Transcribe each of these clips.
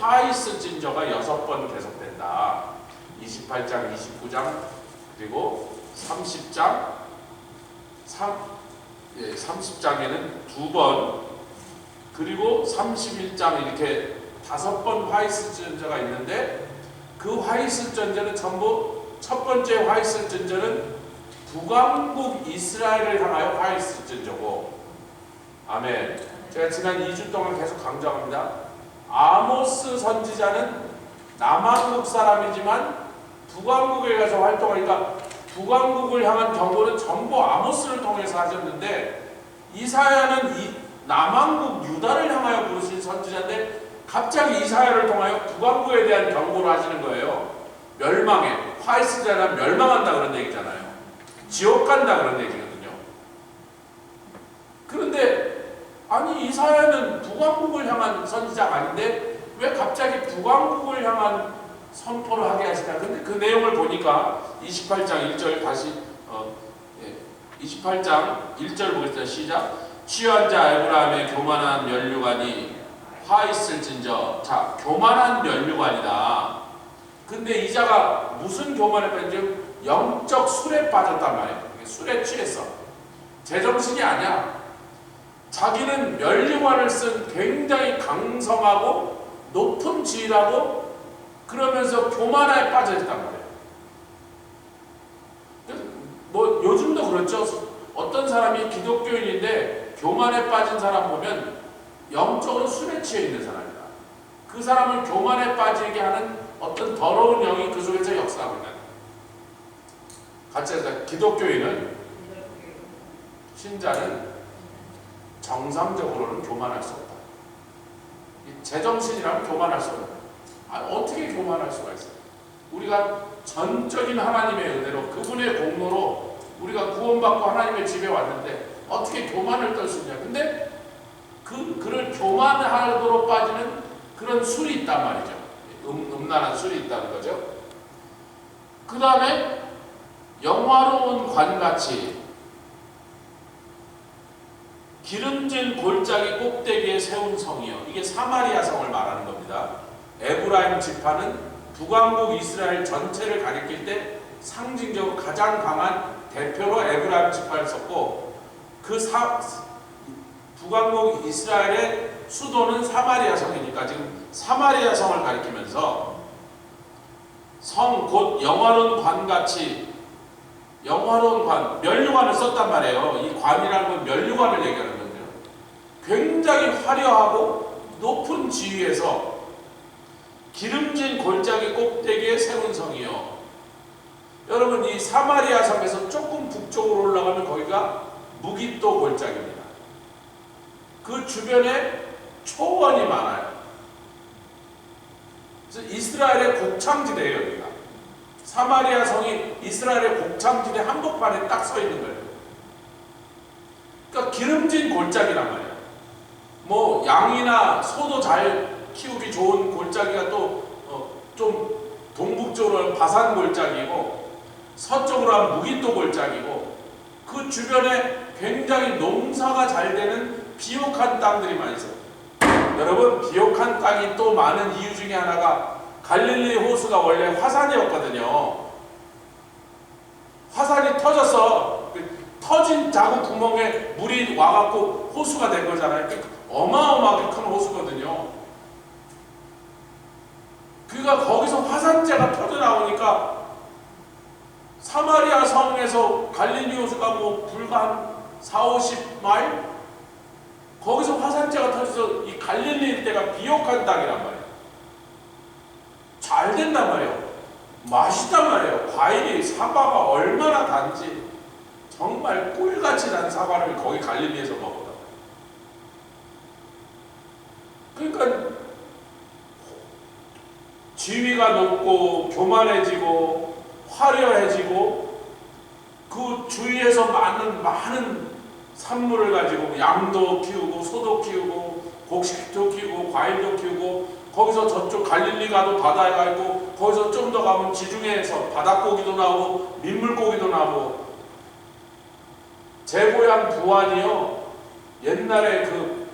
화이스진저가 6번 계속된다. 28장, 29장, 그리고 30장, 30장에는 2번, 그리고 31장 이렇게 5번 화이스진저가 있는데, 그 화이스진저는 전부 첫 번째 화이스진저는 북왕국 이스라엘을 향하여 화이스진저고, 아멘. 제가 지난 2주 동안 계속 강조합니다. 아모스 선지자는 남왕국 사람이지만 북왕국에 가서 활동하니까 북왕국을 향한 경고는 전부 아모스를 통해서 하셨는데, 이사야는 남왕국 유다를 향하여 부르신 선지자인데 갑자기 이사야를 통하여 북왕국에 대한 경고를 하시는 거예요. 멸망해. 화이스자는 멸망한다 그런 얘기잖아요. 지옥 간다 그런 얘기거든요. 그런데 아니, 이사야는 북왕국을 향한 선지자가 아닌데 왜 갑자기 북왕국을 향한 선포를 하게 하시나? 근데 그 내용을 보니까 28장 1절 다시 28장 1절 보겠습니다. 시작. 취한 자 에브라임의 교만한 면류관이 화 있을진저. 자, 교만한 면류관이다. 근데 이 자가 무슨 교만에 빠졌지? 영적 술에 빠졌단 말이에요. 술에 취했어. 제정신이 아니야. 자기는 면류관을 쓴 굉장히 강성하고 높은 지위라고 그러면서 교만에 빠져있단 말이에요. 뭐 요즘도 그렇죠. 어떤 사람이 기독교인인데 교만에 빠진 사람 보면 영적으로 술에 취해 있는 사람이다. 그 사람을 교만에 빠지게 하는 어떤 더러운 영이 그 속에서 역사하고 있는. 같이 하자. 기독교인은, 신자는 정상적으로는 교만할 수 없다. 제정신이라면 교만할 수 없다. 어떻게 교만할 수가 있어요? 우리가 전적인 하나님의 은혜로, 그분의 공로로 우리가 구원받고 하나님의 집에 왔는데 어떻게 교만을 떨 수 있냐? 근데 그를 교만하도록 빠지는 그런 술이 있단 말이죠. 음란한 술이 있다는 거죠. 그 다음에 영화로운 관같이 기름진 골짜기 꼭대기에 세운 성이요. 이게 사마리아 성을 말하는 겁니다. 에브라임 지파는 북왕국 이스라엘 전체를 가리킬 때 상징적으로 가장 강한 대표로 에브라임 지파를 썼고, 북왕국 이스라엘의 수도는 사마리아 성이니까 지금 사마리아 성을 가리키면서 성 곧 영화로운 관같이, 영화로운 관, 면류관을 썼단 말이에요. 이 관이라는 건 면류관을 얘기하는 건데요. 굉장히 화려하고 높은 지위에서 기름진 골짜기 꼭대기에 세운 성이요. 여러분, 이 사마리아 성에서 조금 북쪽으로 올라가면 거기가 무깃도 골짜기입니다. 그 주변에 초원이 많아요. 그래서 이스라엘의 곡창지대예요, 여기가. 사마리아 성이 이스라엘의 곡창지대 한복판에 딱 서 있는 거예요. 그러니까 기름진 골짜기란 말이에요. 뭐 양이나 소도 잘 키우기 좋은 골짜기가 또 좀 동북쪽으로 하면 바산 골짜기고, 서쪽으로 하면 무깃도 골짜기고, 그 주변에 굉장히 농사가 잘 되는 비옥한 땅들이 많이 있어요. 여러분, 비옥한 땅이 또 많은 이유 중에 하나가 갈릴리 호수가 원래 화산이었거든요. 화산이 터져서 터진 자국 구멍에 물이 와갖고 호수가 된 거잖아요. 어마어마하게 큰 호수거든요. 그러니까 거기서 화산재가 터져나오니까 사마리아 성에서 갈릴리 호수가 뭐 불과 한 40-50마일? 거기서 화산재가 터져서 이 갈릴리 일대가 비옥한 땅이란 말이에요. 잘 된단 말이에요. 맛있단 말이에요. 과일이, 사과가 얼마나 단지 정말 꿀같이 단 사과를 거기 갈릴리에서 먹었다. 그러니까 지위가 높고 교만해지고 화려해지고 그 주위에서 많은 산물을 가지고 양도 키우고 소도 키우고 곡식도 키우고 과일도 키우고, 거기서 저쪽 갈릴리 가도 바다가 있고, 거기서 좀 더 가면 지중해에서 바닷고기도 나오고 민물고기도 나오고. 제 고향 부안이요, 옛날에 그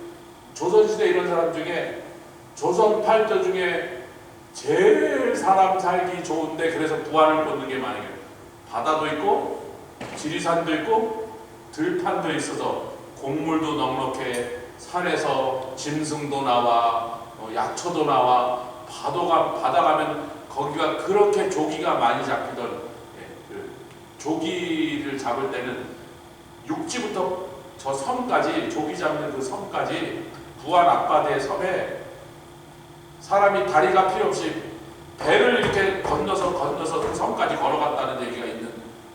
조선시대 이런 사람 중에 조선 팔도 중에 제일 사람 살기 좋은데 그래서 부안을 꽂는 게 많아요. 바다도 있고 지리산도 있고 들판도 있어서 곡물도 넉넉해. 산에서 짐승도 나와 약초도 나와. 바다 가면 거기가 그렇게 조기가 많이 잡히던 그 조기를 잡을 때는 육지부터 저 섬까지 조기 잡는 그 섬까지 부안 앞바다의 섬에 사람이 다리가 필요 없이 배를 이렇게 건너서 그 섬까지 걸어갔다는 얘기가 있는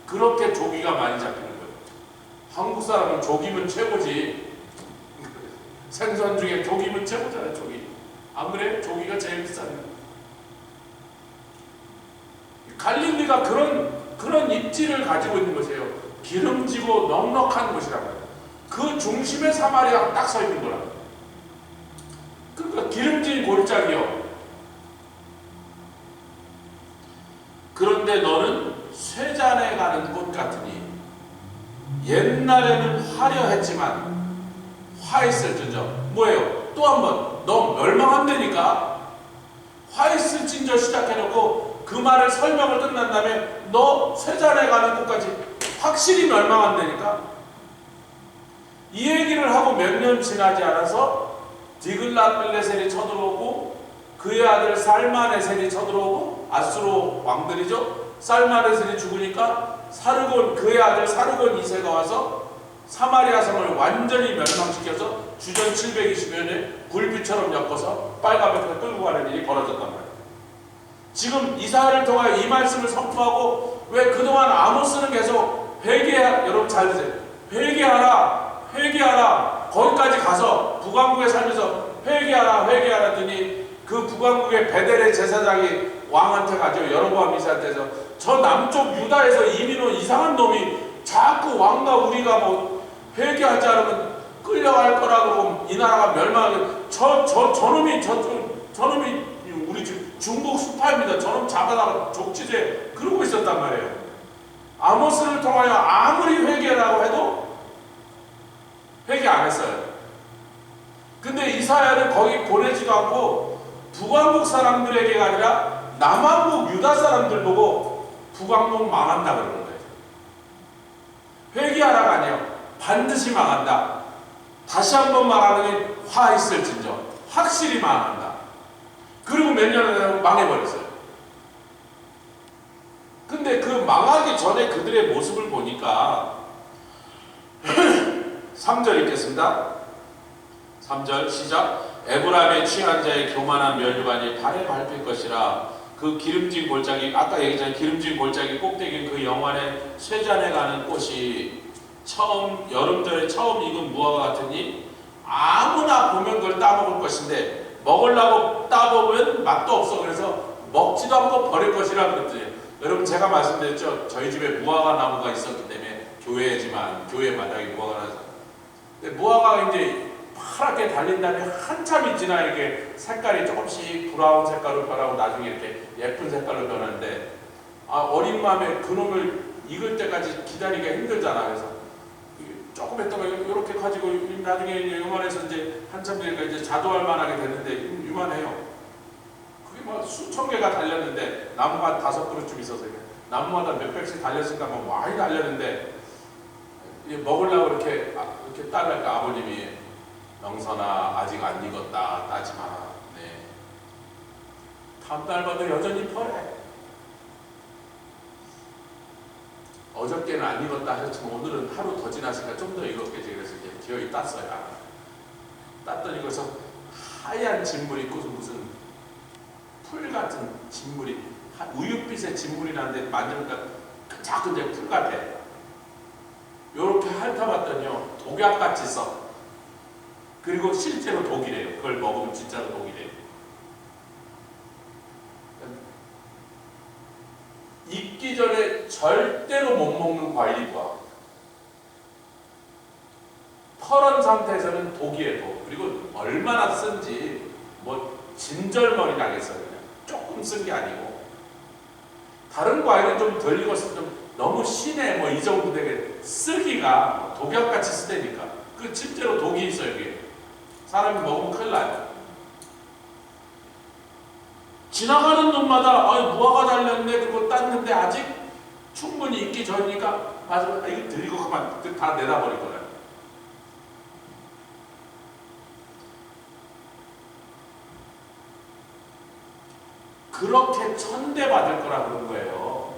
그렇게 조기가 많이 잡히는 거예요. 한국 사람은 조기면 최고지. 생선 중에 조기면 최고잖아요. 조기. 안 그래? 조기가 제일 비싼. 갈릴리가 그런 입지를 가지고 있는 것이에요. 기름지고 넉넉한 곳이라고요. 그 중심에 사마리아가 딱 서 있는 거라. 그러니까 기름진 골짜기요. 그런데 너는 쇠잔에 가는 꽃 같으니 옛날에는 화려했지만 화있을진저. 뭐예요? 또 한 번 너 멸망한다니까. 화있을진저 시작해놓고 그 말을 설명을 끝난 다음에 너 쇠잔에 가는 꽃까지 확실히 멸망한다니까. 이 얘기를 하고 몇 년 지나지 않아서 디글랏빌레셀이 쳐들어오고 그의 아들 살마네셀이 쳐들어오고 아수르 왕들이죠. 살마네셀이 죽으니까 그의 아들 사르곤 2세가 와서 사마리아 성을 완전히 멸망시켜서 주전 720년에 불빛처럼 엮어서 빨간백을 끌고 가는 일이 벌어졌단 말이에요. 지금 이사야를 통하여 이 말씀을 선포하고 왜 그동안 아모스는 계속 여러분 잘 드세요. 회개하라. 거기까지 가서 북왕국에 살면서 회개하라 더니 그 북왕국의 베델의 제사장이 왕한테 가죠. 여로보암 2세한테서 저 남쪽 유다에서 이민 온 이상한 놈이 자꾸 왕과 우리가 뭐 회개하지 않으면 끌려갈 거라 그러고 이 나라가 멸망하게 저놈이 우리 중국 수파입니다. 저놈 잡아다가 족치제 그러고 있었단 말이에요. 아모스를 통하여 아무리 회개라고 해도 회개 안 했어요. 근데 이사야는 거기 보내지도 않고 북왕국 사람들에게가 아니라 남왕국 유다 사람들 보고 북왕국 망한다 그러는 거예요. 회개하라가 아니에요. 반드시 망한다. 다시 한번 말하느니 화 있을진저. 확실히 망한다. 그리고 몇 년을 망해버렸어요. 근데 그 망하기 전에 그들의 모습을 보니까 3절 읽겠습니다. 3절 시작. 에브라임의 취한 자의 교만한 면류관이 발에 밟힐 것이라. 그 기름진 골짜기, 아까 얘기했잖아요. 기름진 골짜기 꼭대기인 그 영원의 쇠잔에 가는 꽃이 여름전에 처음 익은 무화과 같으니 아무나 보면 그걸 따먹을 것인데 먹으려고 따보면 맛도 없어. 그래서 먹지도 않고 버릴 것이라 그랬더니 여러분 제가 말씀드렸죠. 저희 집에 무화과 나무가 있었기 때문에 교회 마당에 무화과 나서 근데 무화과가 이제 파랗게 달린 다음에 한참이 지나 이렇게 색깔이 조금씩 브라운 색깔로 변하고 나중에 이렇게 예쁜 색깔로 변하는데 어린 마음에 그놈을 익을 때까지 기다리기가 힘들잖아. 그래서 조금 했다가 이렇게 가지고 나중에 요만해서 이제 한참 되니까 이제 자두할 만하게 됐는데 요만해요. 그게 막 수천 개가 달렸는데 나무가 5그루쯤 있어서 나무마다 몇백씩 달렸으니까 막 많이 달렸는데 먹으려고 이렇게 따르니까 아버님이 영선아 아직 안 익었다 따지 마. 네. 다음 달 봐도 여전히 퍼래. 어저께는 안 익었다 하셨지만 오늘은 하루 더 지났으니까 좀 더 익었겠지. 그래서 이제 기어이 땄어요. 땄더니 거기서 하얀 진물이 있고 무슨 풀 같은 진물이 우윳빛의 진물이 나는데 만지니까 끈적끈적 풀 같아. 요렇게 핥아봤더니요 독약같이 써. 그리고 실제로 독이래요. 그걸 먹으면 진짜로 독이래요. 익기 전에 절대로 못 먹는 과일이 뭐 퍼런 상태에서는 독이에요. 독. 그리고 얼마나 쓴지 뭐 진절머리 나겠어요. 그냥 조금 쓴 게 아니고 다른 과일은 좀 덜 익었을 때 좀 너무 신해 뭐 이 정도 되게 쓰기가 독약같이 쓰다니까 그 실제로 독이 있어요. 이게 사람이 먹으면 큰일 나요. 지나가는 놈마다 무화과 달렸네 그거 땄는데 아직 충분히 익기 전이니까 맞아 이거 들고 그만 다 내다버릴 거야. 그렇게 천대받을 거라 그런 거예요.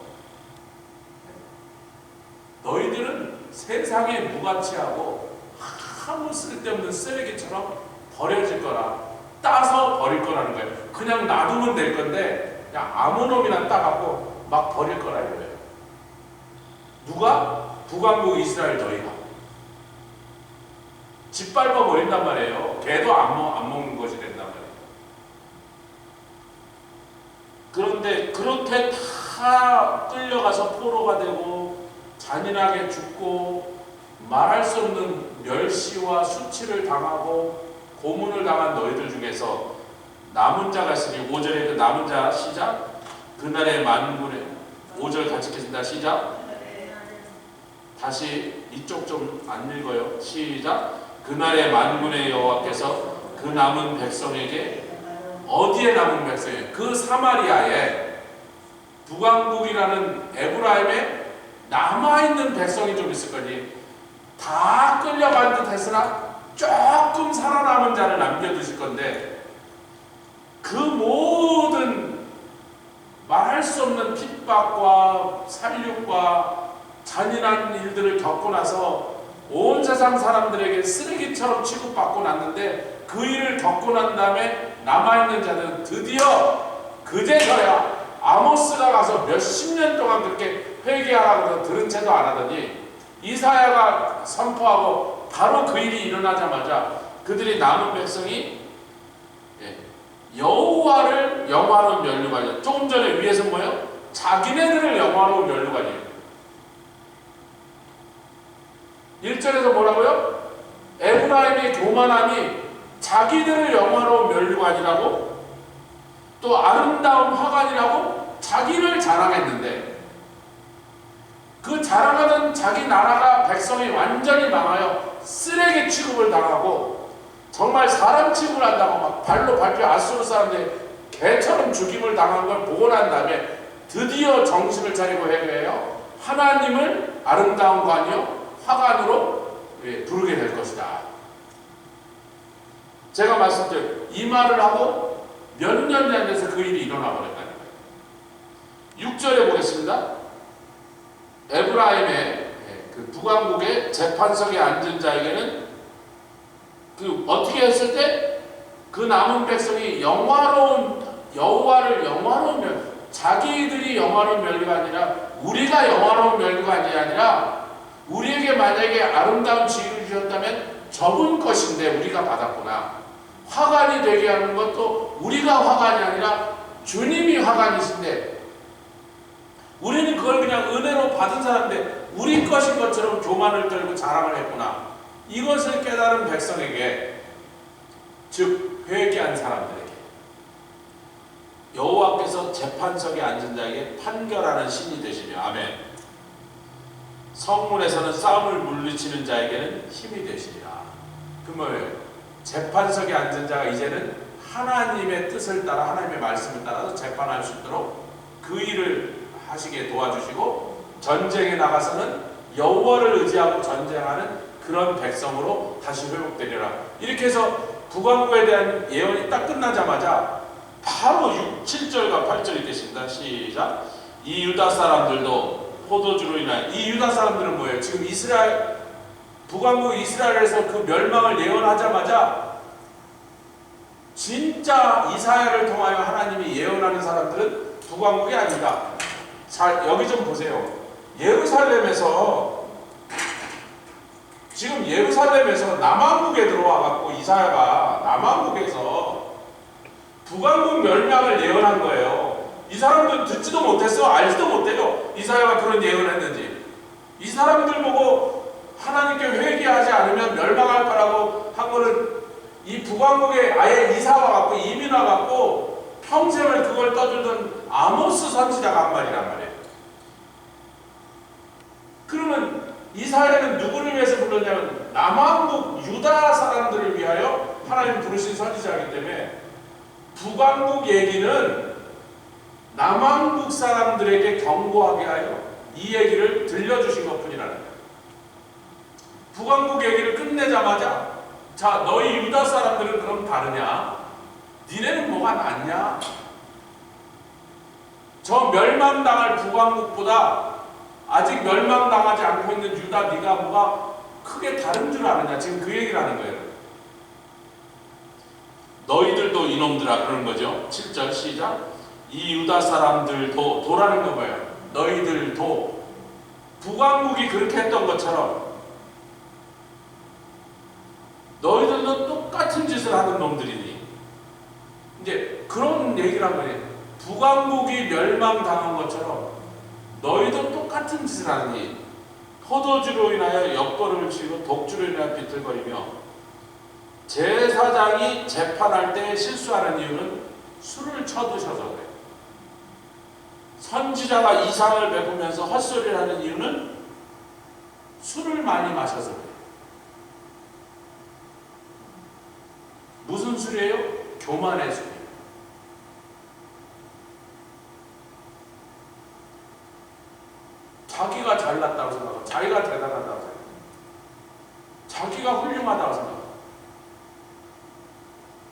너희들은 세상에 무가치하고 아무 쓸데없는 쓰레기처럼 버려질 거라, 따서 버릴 거라는 거예요. 그냥 놔두면 될 건데 그냥 아무 놈이나 따갖고 막 버릴 거라 이거예요. 누가? 북왕국 이스라엘 너희가 짓밟아 버린단 말이에요. 개도 안 먹는 것이 된단 말이에요. 그런데 그렇게 다 끌려가서 포로가 되고 잔인하게 죽고 말할 수 없는 멸시와 수치를 당하고 고문을 당한 너희들 중에서 남은 자가 있으니 5절에 그 남은 자 시작. 그날의 만군의 5절 같이 읽겠습니다. 시작. 다시 이쪽 좀 안 읽어요. 시작. 그날의 만군의 여호와께서 그 남은 백성에게 어디에 남은 백성이에요? 그 사마리아에 북왕국이라는 에브라임에 남아있는 백성이 좀 있을 거니 다 끌려간 듯 했으나 조금 살아남은 자를 남겨두실 건데 그 모든 말할 수 없는 핍박과 살육과 잔인한 일들을 겪고 나서 온 세상 사람들에게 쓰레기처럼 취급받고 났는데 그 일을 겪고 난 다음에 남아있는 자들은 드디어 그제서야 아모스가 가서 몇십 년 동안 그렇게 회개하라고 들은 채도 안 하더니 이사야가 선포하고 바로 그 일이 일어나자마자 그들이 남은 백성이 여호와를 영화로운 면류관이에요. 조금 전에 위에서 뭐예요? 자기네들을 영화로운 면류관이에요. 1절에서 뭐라고요? 에브라임의 교만함이 자기들을 영화로운 면류관이라고 또 아름다운 화관이라고 자기를 자랑했는데 그 자랑하던 자기 나라가 백성이 완전히 망하여 쓰레기 취급을 당하고 정말 사람 취급을 한다고 막 발로 밟혀 아수르 사람들이 개처럼 죽임을 당한 걸 보고 난 다음에 드디어 정신을 차리고 회개해요. 하나님을 아름다운 관이요 화관으로 부르게 될 것이다. 제가 말씀드린 이 말을 하고 몇 년이 안 돼서 그 일이 일어나 버렸다는 거예요. 6절에 보겠습니다. 에브라임의 그 북왕국의 재판석에 앉은 자에게는 그 어떻게 했을 때 그 남은 백성이 영화로운 여호와를 영화로운 면 자기들이 영화로운 면류가 아니라 우리가 영화로운 면류가 아니라 우리에게 만약에 아름다운 지위를 주셨다면 적은 것인데 우리가 받았구나. 화관이 되게 하는 것도 우리가 화관이 아니라 주님이 화관이신데 우리는 그걸 그냥 은혜로 받은 사람인데 우리 것인 것처럼 교만을 떨고 자랑을 했구나. 이것을 깨달은 백성에게 즉 회개한 사람들에게 여호와께서 재판석에 앉은 자에게 판결하는 신이 되시며 아멘. 성문에서는 싸움을 물리치는 자에게는 힘이 되시리라. 그 뭐예요? 재판석에 앉은 자가 이제는 하나님의 뜻을 따라 하나님의 말씀을 따라서 재판할 수 있도록 그 일을 하시게 도와주시고 전쟁에 나가서는 여호와를 의지하고 전쟁하는 그런 백성으로 다시 회복되리라. 이렇게 해서 북왕국에 대한 예언이 딱 끝나자마자 바로 7절과 8절 읽겠습니다. 시작. 이 유다 사람들도 포도주로 인하여 이 유다 사람들은 뭐예요? 지금 이스라엘 북왕국 이스라엘에서 그 멸망을 예언하자마자 진짜 이사야를 통하여 하나님이 예언하는 사람들은 북왕국이 아니다. 자, 여기 좀 보세요. 예루살렘에서 지금 예루살렘에서 남왕국에 들어와 갖고 이사야가 남왕국에서 북왕국 멸망을 예언한 거예요. 이 사람들 듣지도 못했어. 알지도 못해요. 이사야가 그런 예언을 했는지. 이 사람들 보고 하나님께 회개하지 않으면 멸망할 거라고 한 거는 이 북왕국에 아예 이사 와갖고 이민 와갖고 평생을 그걸 떠들던 아모스 선지자가 한 말이란 말이에요. 그러면 이사야는 누구를 위해서 불렀냐면 남왕국 유다 사람들을 위하여 하나님 부르신 선지자이기 때문에 북왕국 얘기는 남왕국 사람들에게 경고하게 하여 이 얘기를 들려주신 것뿐이라는 거예요. 북왕국 얘기를 끝내자마자 자, 너희 유다 사람들은 그럼 다르냐? 니네는 뭐가 낫냐? 저 멸망당할 북왕국보다 아직 멸망당하지 않고 있는 유다 네가 뭐가 크게 다른 줄 아느냐? 지금 그 얘기를 하는 거예요. 너희들도 이놈들아 그러는 거죠. 7절 시작. 이 유다 사람들도 도라는 거 뭐예요? 너희들도 북왕국이 그렇게 했던 것처럼 너희들도 똑같은 짓을 하는 놈들이니 이제 그런 얘기를 한 거예요. 북왕국이 멸망당한 것처럼 너희도 똑같은 짓을 하니 포도주로 인하여 역거를 치고 독주로 인하여 비틀거리며 제사장이 재판할 때 실수하는 이유는 술을 쳐드셔서 그래요. 선지자가 이상을 베푸면서 헛소리를 하는 이유는 술을 많이 마셔서 그래요. 무슨 술이에요? 교만의 술이에요. 자기가 잘났다고 생각하고 자기가 대단하다고 생각하고 자기가 훌륭하다고 생각하고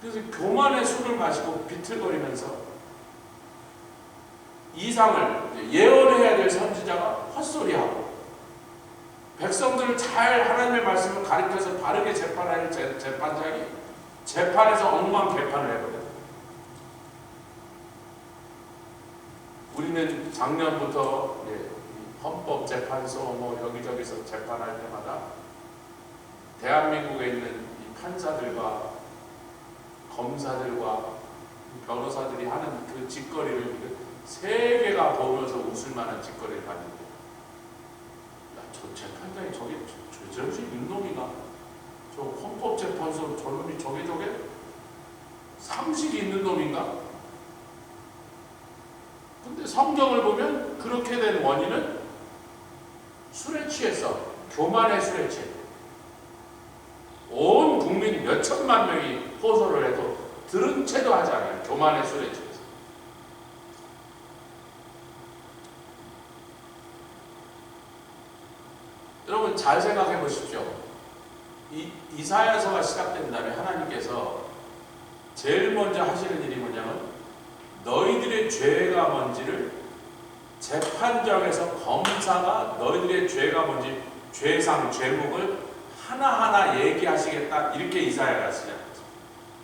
그래서 교만의 술을 마시고 비틀거리면서 이상을 예언해야 될 선지자가 헛소리하고 백성들을 잘 하나님의 말씀을 가르쳐서 바르게 재판할 재판장이 재판에서 엉망 개판을 해버려요. 우리는 작년부터 헌법재판소 뭐 여기저기서 재판할 때마다 대한민국에 있는 이 판사들과 검사들과 변호사들이 하는 그 짓거리를 세계가 보면서 웃을 만한 짓거리를 봤는데 야, 저 재판장이 저게 저지 윤놈이가 저 헌법재판소 저놈이 저게 상식이 있는 놈인가? 근데 성경을 보면 그렇게 된 원인은 술에 취해서 교만의 술에 취해 온 국민 몇 천만 명이 호소를 해도 들은 채도 하지 않아요. 교만의 술에 취해서. 여러분 잘 생각해 보십시오. 이사야서가 시작된 다음에 하나님께서 제일 먼저 하시는 일이 뭐냐면 너희들의 죄가 뭔지를 재판정에서 검사가 너희들의 죄가 뭔지 죄상, 죄목을 하나하나 얘기하시겠다 이렇게 이사야가 시작했어요.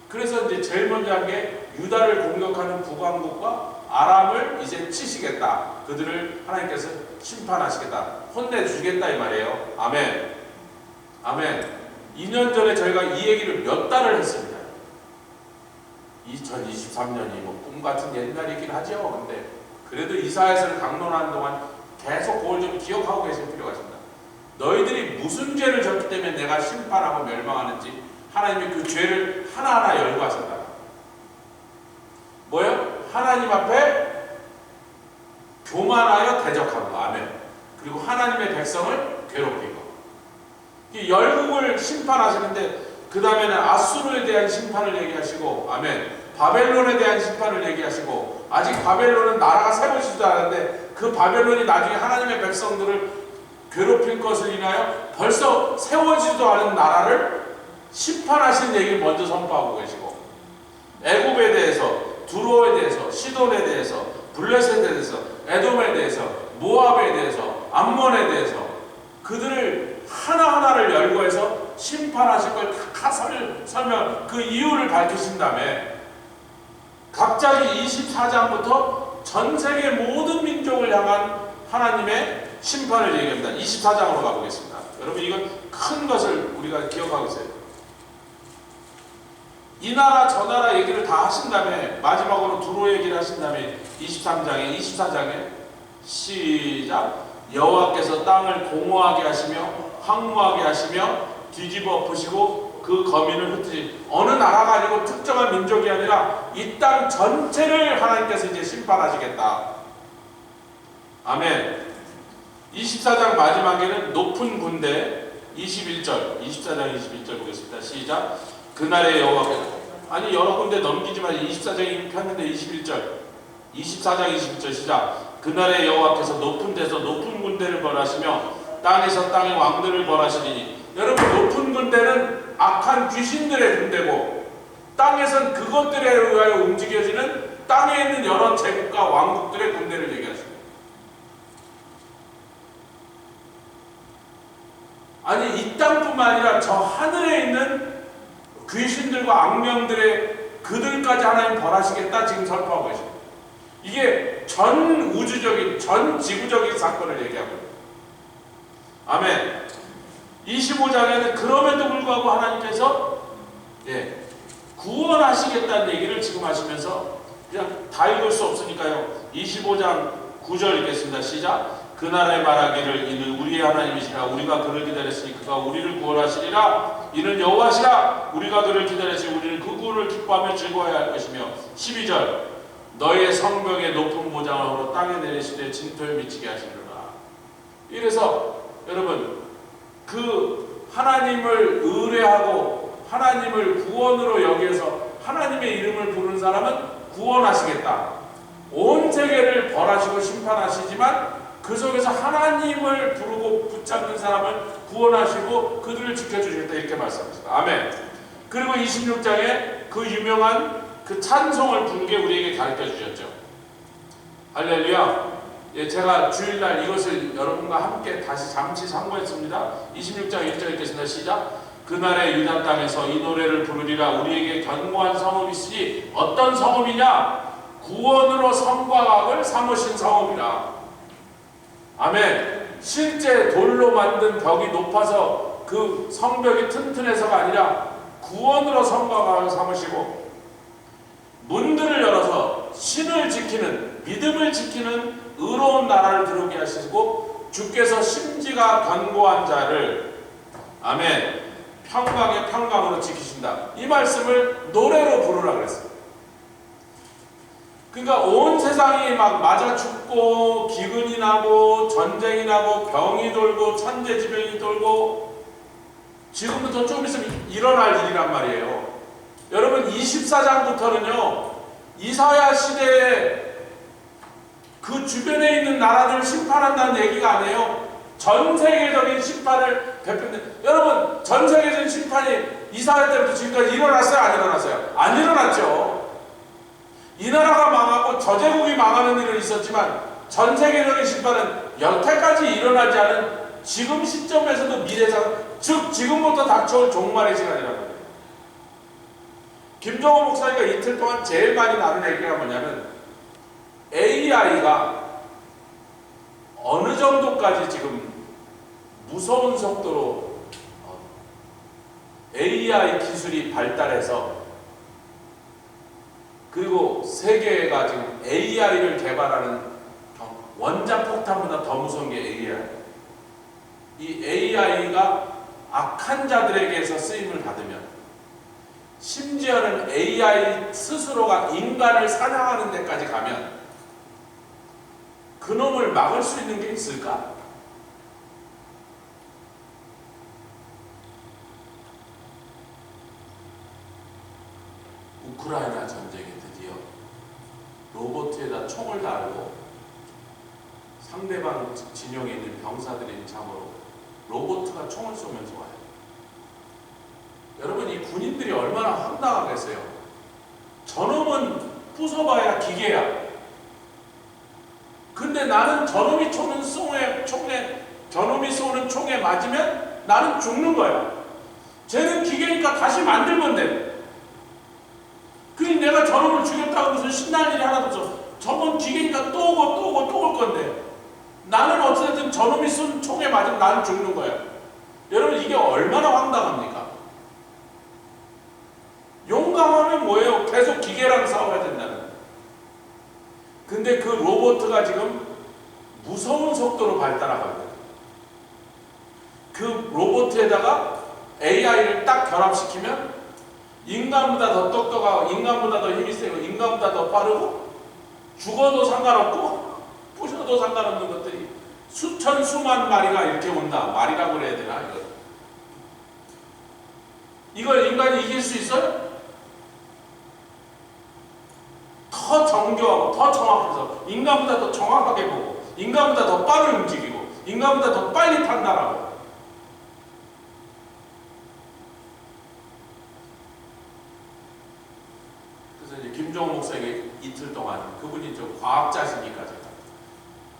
그래서 이제 제일 먼저 한 게 유다를 공격하는 북왕국과 아람을 이제 치시겠다. 그들을 하나님께서 심판하시겠다. 혼내주시겠다 이 말이에요. 아멘. 아멘. 2년 전에 저희가 이 얘기를 몇 달을 했습니다. 2023년이 뭐 꿈같은 옛날이긴 하죠. 근데 그래도 이사야서를 강론하는 동안 계속 그걸 좀 기억하고 계실 필요가 있습니다. 너희들이 무슨 죄를 졌기 때문에 내가 심판하고 멸망하는지 하나님이 그 죄를 하나하나 열거하셨다. 뭐요? 하나님 앞에 교만하여 대적한 거. 아멘. 그리고 하나님의 백성을 괴롭힌 거. 이 열국을 심판하시는데 그 다음에는 아수르에 대한 심판을 얘기하시고 아멘. 바벨론에 대한 심판을 얘기하시고 아직 바벨론은 나라가 세워지지도 않았는데 그 바벨론이 나중에 하나님의 백성들을 괴롭힐 것을 인하여 벌써 세워지지도 않은 나라를 심판하시는 얘기를 먼저 선포하고 계시고 애굽에 대해서 두로에 대해서 시돈에 대해서 블레셋에 대해서 에돔에 대해서 모압에 대해서 암몬에 대해서 그들을 하나하나를 열거해서 심판하실 걸 설명 그 이유를 밝히신 다음에 갑자기 24장부터 전 세계 모든 민족을 향한 하나님의 심판을 얘기합니다. 24장으로 가보겠습니다. 여러분 이건 큰 것을 우리가 기억하고 있어요. 이 나라 저 나라 얘기를 다 하신 다음에 마지막으로 두로 얘기를 하신 다음에 24장에 시작. 여호와께서 땅을 공허하게 하시며 황무하게 하시며 뒤집어 엎으시고 그 거민을 흩으시 어느 나라가 아니고 특정한 민족이 아니라 이 땅 전체를 하나님께서 이제 심판하시겠다. 아멘. 24장 마지막에는 높은 군대 21절 24장 21절 보겠습니다. 시작. 그날의 여호와께서 아니 여러 군데 넘기지만 24장이 폈는데 21절 24장 22절 시작. 그날에 여호와께서 높은 데서 높은 군대를 벌하시며 땅에서 땅의 왕들을 벌하시리니. 여러분, 높은 군대는 악한 귀신들의 군대고 땅에선 그것들에 의하여 움직여지는 땅에 있는 여러 제국과 왕국들의 군대를 얘기하십니다. 아니, 이 땅뿐만 아니라 저 하늘에 있는 귀신들과 악령들의 그들까지 하나님 벌하시겠다 지금 선포하고 계십니다. 이게 전 우주적인, 전 지구적인 사건을 얘기하고 있습니다. 아멘. 25장에는 그럼에도 불구하고 하나님께서 구원하시겠다는 얘기를 지금 하시면서 그냥 다 읽을 수 없으니까요. 25장 9절 읽겠습니다. 시작. 그날에 말하기를 이는 우리의 하나님이시라. 우리가 그를 기다렸으니 그가 우리를 구원하시리라. 이는 여호와시라. 우리가 그를 기다렸으니 우리는 그 구원을 기뻐하며 즐거워해야 할 것이며. 12절. 너의 성벽에 높은 보장으로 땅에 내리시되 진토에 미치게 하시리라. 이래서 여러분, 그 하나님을 의뢰하고 하나님을 구원으로 여기서 하나님의 이름을 부르는 사람은 구원하시겠다. 온 세계를 벌하시고 심판하시지만 그 속에서 하나님을 부르고 붙잡는 사람을 구원하시고 그들을 지켜주시겠다, 이렇게 말씀하십니다. 아멘. 그리고 26장에 그 유명한 그 찬송을 부르게 우리에게 가르쳐 주셨죠. 할렐루야. 제가 주일날 이것을 여러분과 함께 다시 잠시 참고했습니다. 26장 1절 읽겠습니다. 시작. 그날의 유다 땅에서 이 노래를 부르리라. 우리에게 견고한 성읍이 있으니 어떤 성읍이냐? 구원으로 성과 각을 삼으신 성읍이라. 아멘. 실제 돌로 만든 벽이 높아서 그 성벽이 튼튼해서가 아니라 구원으로 성과 각을 삼으시고 문들을 열어서 신을 지키는, 믿음을 지키는 의로운 나라를 들어오게 하시고 주께서 심지가 견고한 자를 아멘 평강의 평강으로 지키신다. 이 말씀을 노래로 부르라 그랬어요. 그러니까 온 세상이 막 맞아 죽고 기근이 나고 전쟁이 나고 병이 돌고 천재지변이 돌고 지금부터 좀 있으면 일어날 일이란 말이에요. 여러분, 24장부터는요 이사야 시대에 그 주변에 있는 나라들을 심판한다는 얘기가 아니에요. 전 세계적인 심판을 베푼데, 여러분, 전 세계적인 심판이 이사야 때부터 지금까지 일어났어요? 안 일어났어요? 안 일어났죠. 이 나라가 망하고 저 제국이 망하는 일은 있었지만 전 세계적인 심판은 여태까지 일어나지 않은 지금 시점에서도 미래상, 즉 지금부터 닥쳐올 종말의 시간이라는 거예요. 김정호 목사님과 이틀 동안 제일 많이 나눈 얘기가 뭐냐면 AI가 어느 정도까지 지금 무서운 속도로 AI 기술이 발달해서, 그리고 세계가 지금 AI를 개발하는 원자폭탄보다 더 무서운 게 AI. 이 AI가 악한 자들에게서 쓰임을 받으면, 심지어는 AI 스스로가 인간을 사냥하는 데까지 가면 그놈을 막을 수 있는 게 있을까? 우크라이나 전쟁에 드디어 로봇에다 총을 달고 상대방 진영에 있는 병사들의 참으로 로봇가 총을 쏘면서 와요. 여러분, 이 군인들이 얼마나 황당하겠어요. 저놈은 부숴봐야 기계야. 근데 나는 저놈이 쏘는 저놈이 쏘는 총에 맞으면 나는 죽는 거야. 쟤는 기계니까 다시 만들면 돼. 그러니 내가 저놈을 죽였다고 무슨 신나는 일이 하나도 없어. 저건 기계니까 또 오고 올 건데 나는 어쨌든 저놈이 쏜 총에 맞으면 나는 죽는 거야. 여러분, 이게 얼마나 황당합니까? 용감하면 뭐예요? 계속 기계랑 싸워야 된다는. 근데 그 로봇가 지금 무서운 속도로 발달하고 있거든요. 그 로봇에다가 AI를 딱 결합시키면 인간보다 더 똑똑하고 인간보다 더 힘이 세고 인간보다 더 빠르고 죽어도 상관없고 부셔도 상관없는 것들이 수천 수만 마리가 이렇게 온다. 말이라고 그래야 되나? 이걸 인간이 이길 수 있어요? 더 더 정교하고 더 정확해서 인간보다 더 정확하게 보고 인간보다 더 빠르게 움직이고 인간보다 더 빨리 판단하고. 그래서 이제 김종호 목사에게 이틀 동안 그분이 좀 과학자시니까 제가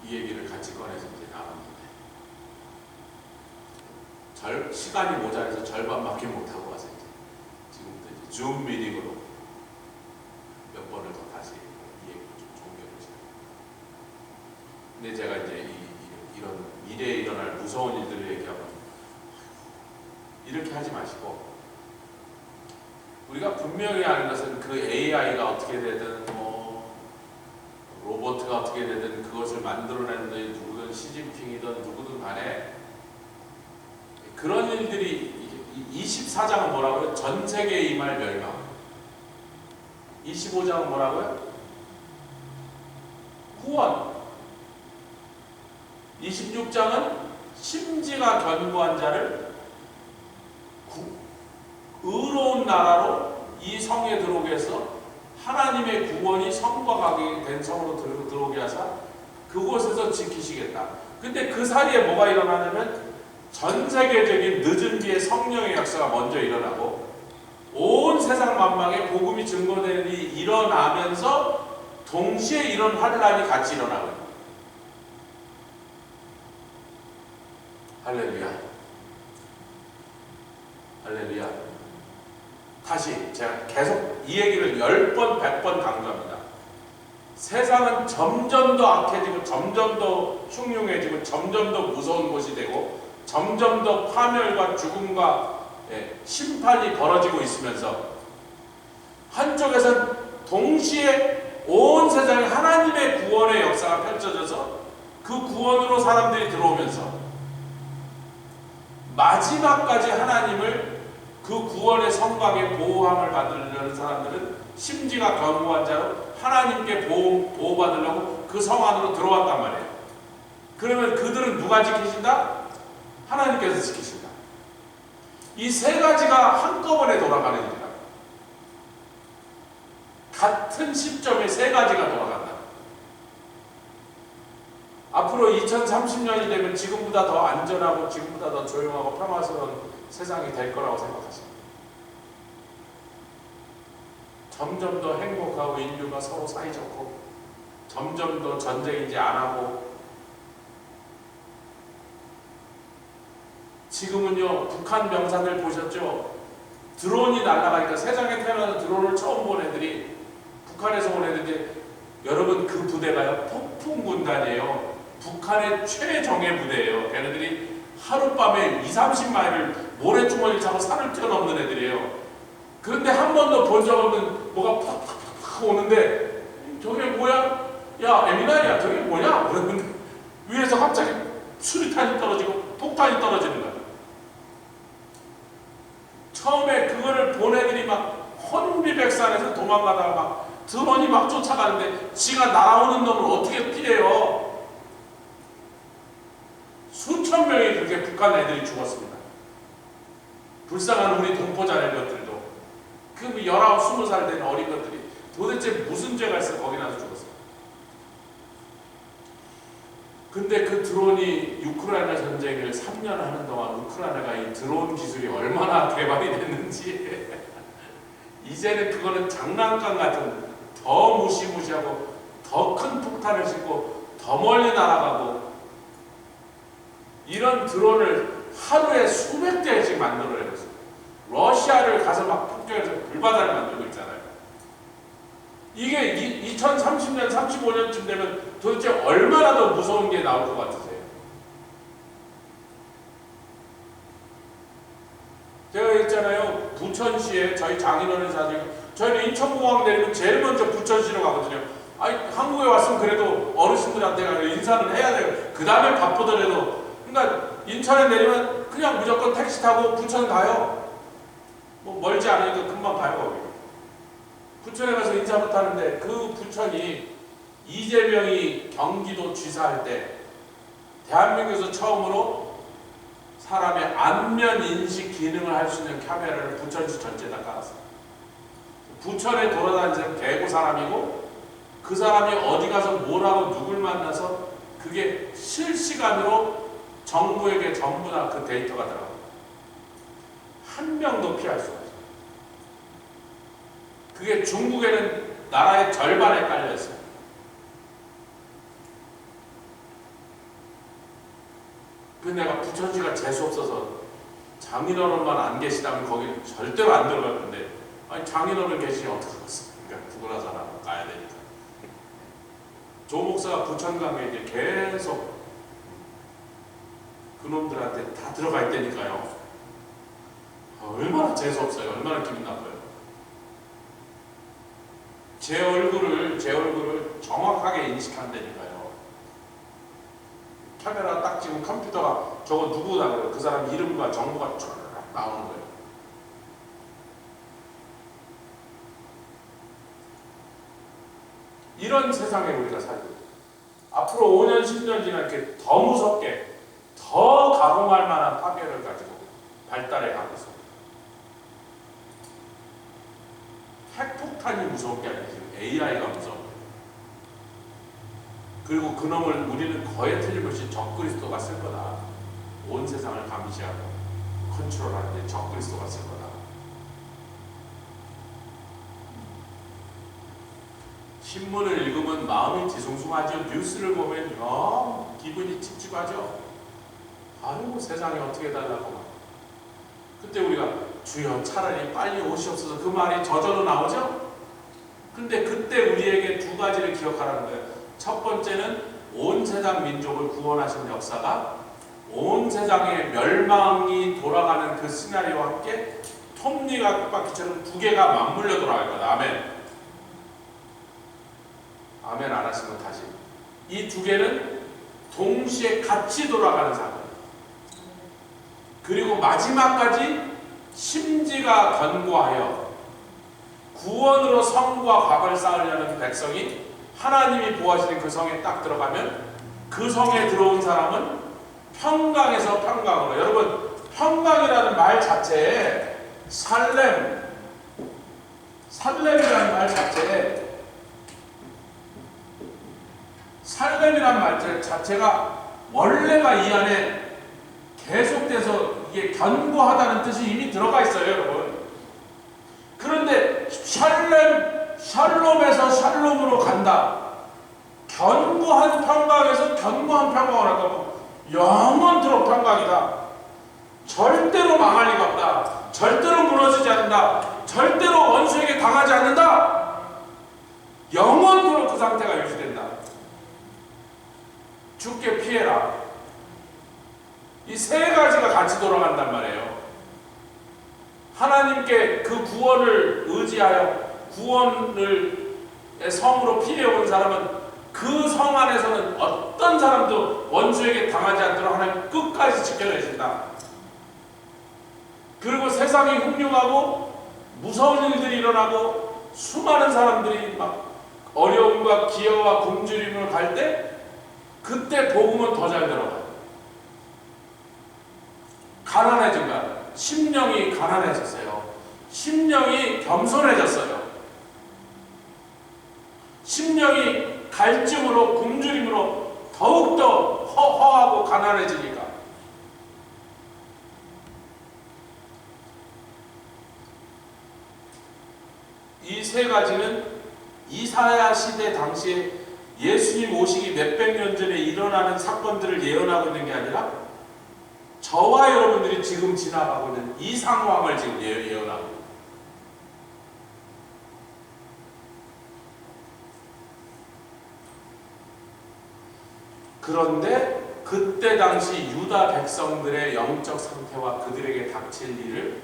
이 얘기를 같이 꺼내서 이제 나눴는데 시간이 모자라서 절반밖에 못하고 와서 이제 지금부터 이제 줌 미팅으로 몇 번을 더 다시 이 얘기를 좀 종결을 시작합니다. 근데 제가 이제 이런 미래에 일어날 무서운 일들을 얘기하면 이렇게 하지 마시고 우리가 분명히 아는 것은 그 AI가 어떻게 되든 뭐 로봇가 어떻게 되든 그것을 만들어내는 데 누구든 시진핑이든 누구든 간에 그런 일들이 24장은 뭐라고요? 전 세계에 임할 멸망. 25장은 뭐라고요? 구원. 26장은 심지가 견고한 자를 의로운 나라로 이 성에 들어오게 해서 하나님의 구원이 성과 가게 된 성으로 들어오게 하사 그곳에서 지키시겠다. 근데 그 사이에 뭐가 일어나냐면 전 세계적인 늦은 뒤에 성령의 역사가 먼저 일어나고 온 세상 만방에 복음이 증거되니 일어나면서 동시에 이런 환란이 같이 일어나고 있다. 할렐루야. 할렐루야. 다시 제가 계속 이 얘기를 10번, 100번 강조합니다. 세상은 점점 더 악해지고 점점 더 흉흉해지고 점점 더 무서운 곳이 되고 점점 더 파멸과 죽음과 심판이 벌어지고 있으면서 한쪽에선 동시에 온 세상에 하나님의 구원의 역사가 펼쳐져서 그 구원으로 사람들이 들어오면서 마지막까지 하나님을 그 구원의 성곽의 보호함을 받으려는 사람들은 심지가 견고한 자로 하나님께 보호받으려고 그 성 안으로 들어왔단 말이에요. 그러면 그들은 누가 지키신다? 하나님께서 지키신다. 이 세 가지가 한꺼번에 돌아가는 일이다. 같은 시점에 세 가지가 돌아간다. 앞으로 2030년이 되면 지금보다 더 안전하고 지금보다 더 조용하고 평화스러운 세상이 될 거라고 생각하십니다. 점점 더 행복하고 인류가 서로 사이좋고 점점 더 전쟁 이제 안 하고 지금은요 북한 병사들 보셨죠? 드론이 날아가니까 세상에 태어나서 드론을 처음 본 애들이 북한에서 온 애들인데 여러분 그 부대가요 폭풍군단이에요. 북한의 최정예 부대예요. 걔네들이 하룻밤에 20-30마일을 모래주머니 차고 산을 뛰어넘는 애들이에요. 그런데 한 번도 본 적 없는 뭐가 팍팍팍 오는데 저게 뭐야? 야 에미나야 저게 뭐냐? 그러는데 위에서 갑자기 수리탄이 떨어지고 폭탄이 떨어지는 거야. 처음에 그거를 본 애들이 막 혼비백산해서 도망가다가 막 드론이 막 쫓아가는데 지가 날아오는 놈을 어떻게 피해요? 수천 명이 그렇게 북한 애들이 죽었습니다. 불쌍한 우리 동포자네 것들도 그 19, 20살 된 어린 것들이 도대체 무슨 죄가 있어 거기 나서 죽었어요. 근데 그 드론이 우크라이나 전쟁을 3년 하는 동안 우크라이나가 이 드론 기술이 얼마나 개발이 됐는지 이제는 그거는 장난감 같은 더 무시무시하고 더 큰 폭탄을 싣고 더 멀리 날아가고 이런 드론을 하루에 수백 대씩 만들어내고 있어요. 러시아를 가서 막 폭격해서 불바다를 만들고 있잖아요. 이게 2030년, 35년쯤 되면 도대체 얼마나 더 무서운 게 나올 것 같으세요? 제가 있잖아요. 부천시에 저희 장인어른 사진, 저희는 인천공항 내리면 제일 먼저 부천시로 가거든요. 아니, 한국에 왔으면 그래도 어르신들한테 인사는 해야 돼요. 그 다음에 바쁘더라도. 그러니까 인천에 내리면 그냥 무조건 택시 타고 부천 가요. 뭐 멀지 않으니까 금방 가요. 거기. 부천에 가서 인사 못하는데 그 부천이 이재명이 경기도 지사할 때 대한민국에서 처음으로 사람의 안면 인식 기능을 할 수 있는 카메라를 부천시 전체에다 깔았어요. 부천에 돌아다니는 대구 사람이고 그 사람이 어디 가서 뭘 하고 누굴 만나서 그게 실시간으로 정부에게 전부 다 그 데이터가 들어가요. 한 명도 피할 수가 없어요. 그게 중국에는 나라의 절반에 깔려 있어요. 그 내가 부천시가 재수 없어서 장인어른만 안 계시다면 거기는 절대로 안 들어갈 건데, 아니 장인어른 계시니 어떡하겠습니까? 누구나 사람 가야 되니까. 조 목사가 부천 가면 이제 계속 그놈들한테 다 들어가 있다니까요. 얼마나 재수 없어요. 얼마나 기분 나빠요. 제 얼굴을 정확하게 인식한다니까요. 카메라 딱 찍으면 컴퓨터가 저거 누구다 그래요. 그 사람 이름과 정보가 쫙 나오는 거예요. 이런 세상에 우리가 살고 있어요. 앞으로 5년, 10년 지나 이렇게 더 무섭게, 더 가공할 만한 파괴를 가지고 발달해 가고 있습니다. 핵폭탄이 무서운 게 아니라 지금 AI가 무서운 거예요. 그리고 그놈을 우리는 거의 틀림없이 적그리스도가 쓸 거다. 온 세상을 감시하고 컨트롤하는데 적그리스도가 쓸 거다. 신문을 읽으면 마음이 뒤숭숭하죠. 뉴스를 보면 기분이 찝찝하죠. 아이고 세상이 어떻게 달라고. 그때 우리가 주여 차라리 빨리 오시옵소서 그 말이 저절로 나오죠. 근데 그때 우리에게 두 가지를 기억하라는 거예요. 첫 번째는 온 세상 민족을 구원하신 역사가 온 세상의 멸망이 돌아가는 그 시나리오와 함께 톱니바퀴처럼 두 개가 맞물려 돌아갈 거다. 아멘. 아멘 안 하시면 다시. 이 두 개는 동시에 같이 돌아가는 사건. 그리고 마지막까지 심지가 견고하여 구원으로 성과 과거를 쌓으려는 백성이 하나님이 보호하시는 그 성에 딱 들어가면 그 성에 들어온 사람은 평강에서 평강으로. 여러분 평강이라는 말 자체에 살렘이라는 말 자체에 살렘이라는 말 자체가 원래가 이 안에 계속돼서 이게 견고하다는 뜻이 이미 들어가 있어요, 여러분. 그런데 샬롬에서 샬롬으로 간다. 견고한 평강에서 견고한 평강을 하고 영원토록 평강이다. 절대로 망할 리가 없다. 절대로 무너지지 않는다. 절대로 원수에게 당하지 않는다. 영원토록 그 상태가 유지된다. 죽게 피해라. 이 세 가지가 같이 돌아간단 말이에요. 하나님께 그 구원을 의지하여 구원을 성으로 피해온 사람은 그 성 안에서는 어떤 사람도 원수에게 당하지 않도록 하나님 끝까지 지켜내신다. 그리고 세상이 흉흉하고 무서운 일들이 일어나고 수많은 사람들이 막 어려움과 기여와 굶주림을 갈 때 그때 복음은 더 잘 들어가요. 가난해진 거야. 심령이 가난해졌어요. 심령이 겸손해졌어요. 심령이 갈증으로 굶주림으로 더욱더 허하고 가난해지니까. 이 세 가지는 이사야 시대 당시에 예수님 오시기 몇백 년 전에 일어나는 사건들을 예언하고 있는 게 아니라 저와 여러분들이 지금 지나가고 있는 이 상황을 지금 예언하고 있는. 그런데 그때 당시 유다 백성들의 영적 상태와 그들에게 닥칠 일을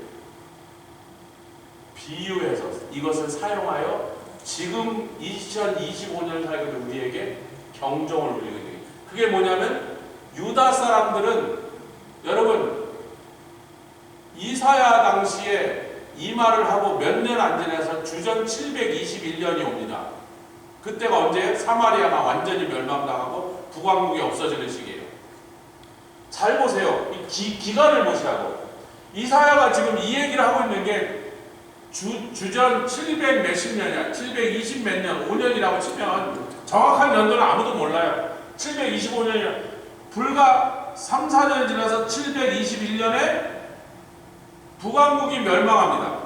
비유해서 이것을 사용하여 지금 2025년 살고 있는 우리에게 경종을 울리고 있는 거예요. 그게 뭐냐면 유다 사람들은 여러분 이사야 당시에 이 말을 하고 몇 년 안 지나서 주전 721년이 옵니다. 그때가 언제예요? 사마리아가 완전히 멸망당하고 북왕국이 없어지는 시기예요. 잘 보세요. 이 기간을 무시하고 이사야가 지금 이 얘기를 하고 있는 게 주전 700 몇십 년이야. 720 몇 년, 5년이라고 치면 정확한 연도는 아무도 몰라요. 725년이야. 불과 3, 4년 지나서 721년에 북왕국이 멸망합니다.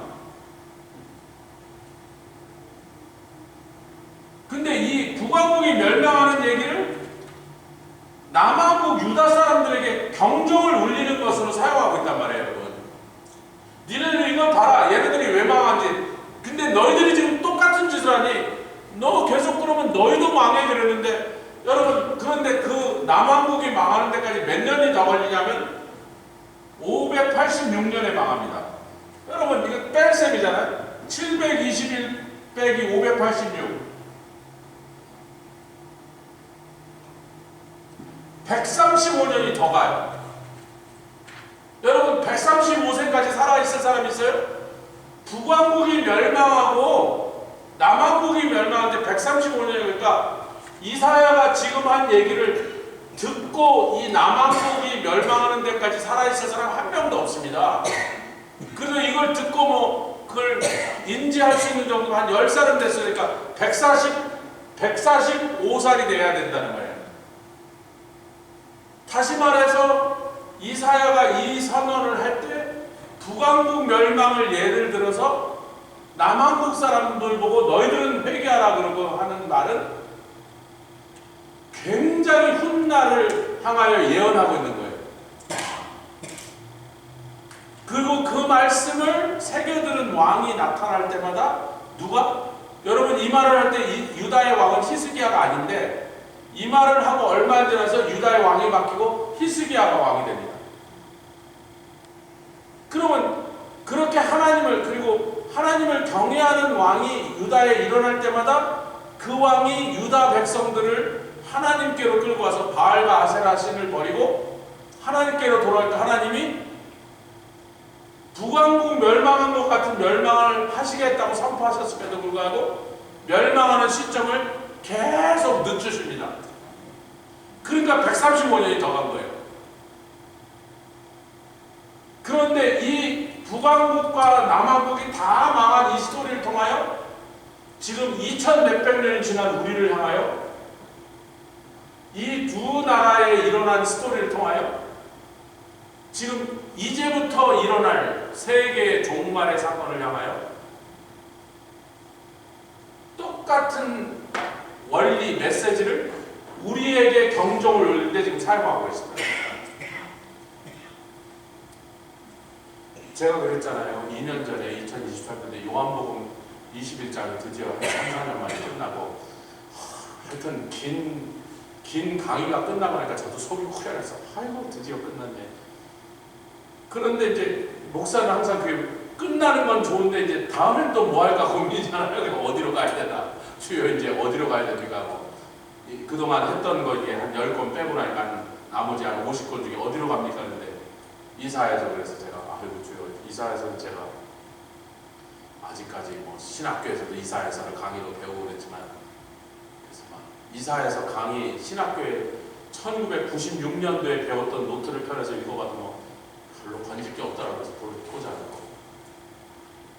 근데 이 북왕국이 멸망하는 얘기를 남왕국 유다 사람들에게 경종을 울리는 것으로 사용하고 있단 말이에요, 여러분. 니네는 이거 봐라. 얘네들이 왜 망한지. 근데 너희들이 지금 똑같은 짓을 하니 너 계속 그러면 너희도 망해 그러는데 여러분, 그런데 그 남왕국이 망하는 데까지 몇 년이 더 걸리냐면 586년에 망합니다. 여러분 이거 뺄셈이잖아요. 721 빼기 586 135년이 더 가요. 여러분 135세까지 살아있을 사람이 있어요? 북왕국이 멸망하고 남왕국이 멸망하는데 135년이니까 이사야가 지금 한 얘기를 듣고 이 남왕국이 멸망하는 데까지 살아있을 사람 한 명도 없습니다. 그래서 이걸 듣고 뭐 그걸 인지할 수 있는 정도면 한 10살은 됐으니까 145살이 돼야 된다는 거예요. 다시 말해서 이사야가 이 선언을 할 때 북왕국 멸망을 예를 들어서 남왕국 사람들 보고 너희들은 회개하라 그러고 하는 말은 굉장히 훗날을 향하여 예언하고 있는 거예요. 그리고 그 말씀을 새겨들은 왕이 나타날 때마다 누가? 여러분 이 말을 할 때 유다의 왕은 히스기야가 아닌데 이 말을 하고 얼마 지나서 유다의 왕이 바뀌고 히스기야가 왕이 됩니다. 그러면 그렇게 하나님을 그리고 하나님을 경외하는 왕이 유다에 일어날 때마다 그 왕이 유다 백성들을 하나님께로 끌고 와서 바알과 아세라 신을 버리고 하나님께로 돌아올 때 하나님이 북왕국 멸망한 것 같은 멸망을 하시겠다고 선포하셨음에도 불구하고 멸망하는 시점을 계속 늦추십니다. 그러니까 135년이 더 간 거예요. 그런데 이 북왕국과 남왕국이 다 망한 이 스토리를 통하여 지금 2000 몇백 년이 지난 우리를 향하여 이 두 나라에 일어난 스토리를 통하여 지금 이제부터 일어날 세계의 종말의 사건을 향하여 똑같은 원리 메시지를 우리에게 경종을 울릴 때 지금 사용하고 있습니다. 제가 그랬잖아요. 2년 전에 2023년에 요한복음 21장이 드디어 3, 4년 만에 끝나고 하여튼 긴 강의가 끝나고 나니까 저도 속이 후련해서 아이고 드디어 끝났네. 그런데 이제 목사는 항상 그 끝나는 건 좋은데 이제 다음엔 또 뭐 할까 고민이잖아요. 그러니까 어디로 가야 되나. 주요 이제 어디로 가야 됩니까? 뭐 그동안 했던 거 이게 한 10권 빼고 나니까 나머지 한 50권 중에 어디로 갑니까? 근데 이사야서 그래서 제가 아이고 주요 이사야서는 제가 아직까지 뭐 신학교에서도 이사야서를 강의로 배우고 그랬지만 그래서 막 이사야서 강의 신학교에 1996년도에 배웠던 노트를 펴내서 읽어봐도 뭐 별로 건질 게 없더라고요. 그래서 보자고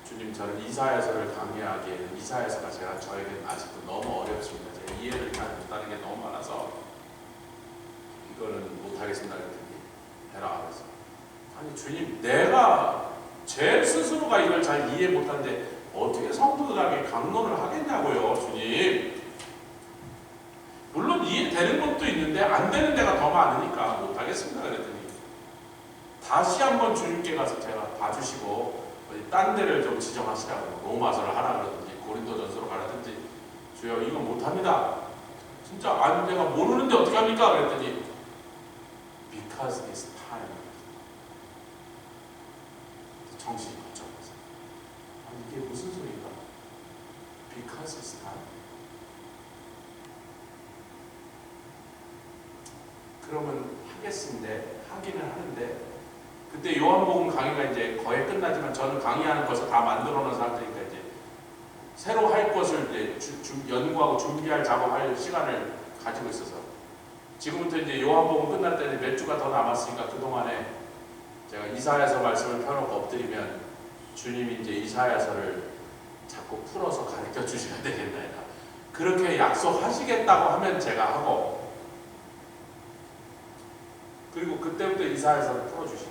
주님 저는 이사야서를 강의하기에는 이사야서가 제가 저에게는 아직도 너무 어렵습니다. 제가 이해를 잘 못하는 게 너무 많아서 이거는 못하겠습니다. 그랬더니 해라 그래서 아니 주님 내가 제 스스로가 이걸 잘 이해 못하는데 어떻게 성도들에게 강론을 하겠냐고요. 주님 물론 이해되는 것도 있는데 안 되는 데가 더 많으니까 못하겠습니다. 그랬더니 다시 한번 주님께 가서 제가 봐주시고 딴 데를 좀 지정하시라고 로마서를 하라 그러든지 고린도전서로 가라든지 주여 이거 못합니다. 진짜 아니 내가 모르는데 어떻게 합니까? 그랬더니 Because it's time. 정신이 번쩍 나서 아니 이게 무슨 소리인가? Because it's time. 그러면 하기는 하는데 그때 요한복음 강의가 이제 거의 끝나지만 저는 강의하는 것을 다 만들어 놓은 상태니까 이제 새로 할 것을 이제 연구하고 준비할 작업할 시간을 가지고 있어서 지금부터 이제 요한복음 끝날 때 몇 주가 더 남았으니까 그동안에 제가 이사야서 말씀을 펴놓고 엎드리면 주님이 이제 이사야서를 자꾸 풀어서 가르쳐 주셔야 되겠다. 그렇게 약속하시겠다고 하면 제가 하고, 그리고 그때부터 이사야서를 풀어주시죠.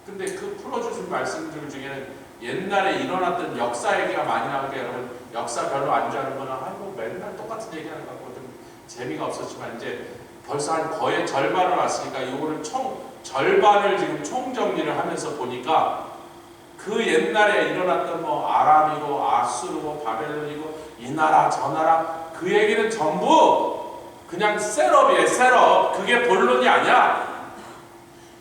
근데 그 풀어주신 말씀들 중에는 옛날에 일어났던 역사 얘기가 많이 나오게 여러분 역사 별로 안 좋아하는 거는 아이고 맨날 똑같은 얘기하는 거 같고 좀 재미가 없었지만 이제 벌써 한 거의 절반을 왔으니까 이거를 절반을 지금 총정리를 하면서 보니까 그 옛날에 일어났던 뭐 아람이고 아수르고 바벨론이고 이 나라 저 나라 그 얘기는 전부 그냥 셋업이에요. 셋업. 그게 본론이 아니야.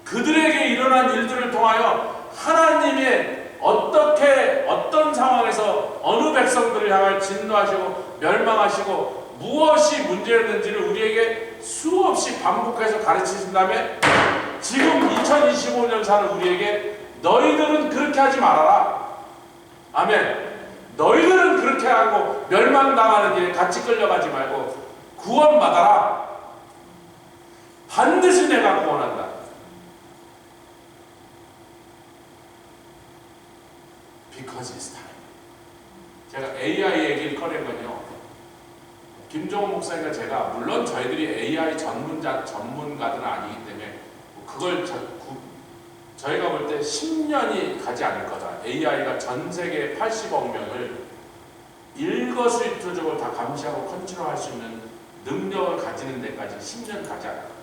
그들에게 일어난 일들을 통하여 하나님의 어떤 상황에서 어느 백성들을 향해 진노하시고 멸망하시고 무엇이 문제였는지를 우리에게 수없이 반복해서 가르치신 다음에 지금 2025년 사는 우리에게 너희들은 그렇게 하지 말아라. 아멘. 너희들은 그렇게 하고 멸망당하는 일에 같이 끌려가지 말고 구원받아라. 반드시 내가 구원한다. Because it's time. 제가 AI 얘기를 꺼낸 건요. 김종호 목사님과 제가 물론 저희들이 AI 전문가들은 아니기 때문에 그걸 저희가 볼 때 10년이 가지 않을 거다. AI가 전 세계 80억 명을 일거수일투족을 다 감시하고 컨트롤할 수 있는 능력을 가지는 데까지 10년 가지 않을 거다.